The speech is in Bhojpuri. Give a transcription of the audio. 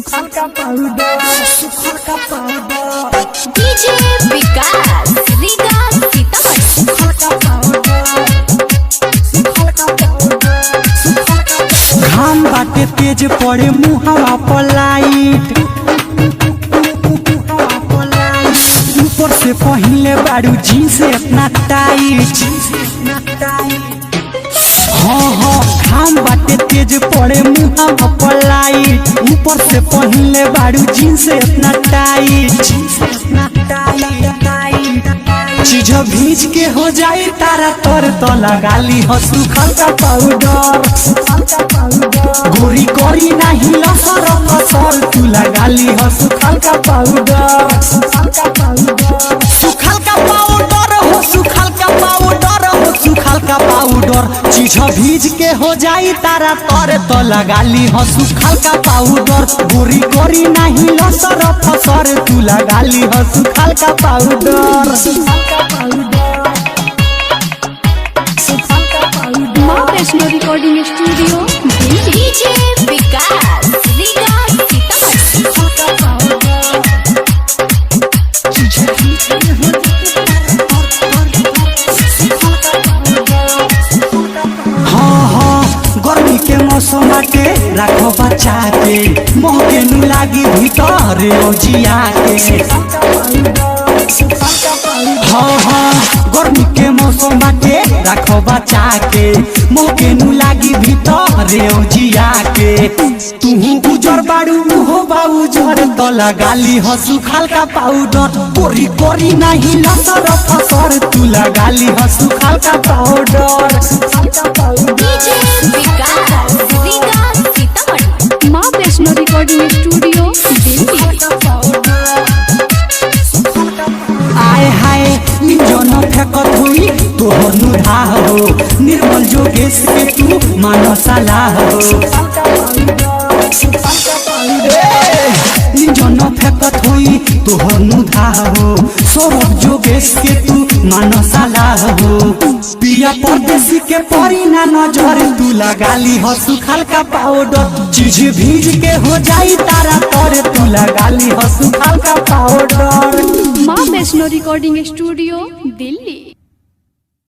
सुखाल का पाउडर डीजे विकास रीगा सीतामढ़ी। सुखाल का पाउडर घाम बाटे तेज पड़े मुहावा पर लाइट ऊपर से पहले बारू जींस इतना टाइट हाँ घाम बाटे तेज पड़े मुहावा पर लाइट ऊपर से पहले बारू जींस इतना टाइट चीज भीज के हो जाए तारा तोर तो लगा ली हो सुखाल का पाउडर गोरी गोरी नहीं लसर फसर तू लगा ली हो सुखाल का पाउडर हो सुखाल का पाउडर चीज भीज के हो जाए तारा तोर तो लगा ली हो सुखाल का पाउडर गोरी गोरी नहीं लसर फसर तू लगा ली हो सुखाल का पाउडर माँ वैष्णो रिकॉर्डिंग स्टूडियो डीजे विकास रीगा सीतामढ़ी। गर्मी के मौसम बाटे राखो बचा के मोह के नु लागी भीतर ओजिया के गर्मी के मौसम बाटे राखो बचा के मोह के नु लागी भीतर ओजिया के तू गुजर बाड़ू हो बाबू जर तो लगाली हो सुखाल का पाउडर कोरी कोरी नहीं लसर फसर तू लगाली हो सुखाल का पाउडर डीजे विकास रीगा सीतामढ़ी। माँ वैष्णो रिकॉर्डिंग स्टूडियो दिल्ली। आए हाय इंजन फेंकत हुई तोहर नुढ़ा हो निर्मल जोगेश के तू मानो सलाह हो इंजन फेंकत हुई तोहर नुढ़ा हो सौरभ जोगेश के तू मानो सलाह हो पिया परदेसी के परी ना नजर तू लगाली हो सुखाल का पाउडर चीज भीज के हो जाई तारा तोरे तू लगाली हो सुखाल का पाउडर। माँ वैष्णो रिकॉर्डिंग स्टूडियो दिल्ली।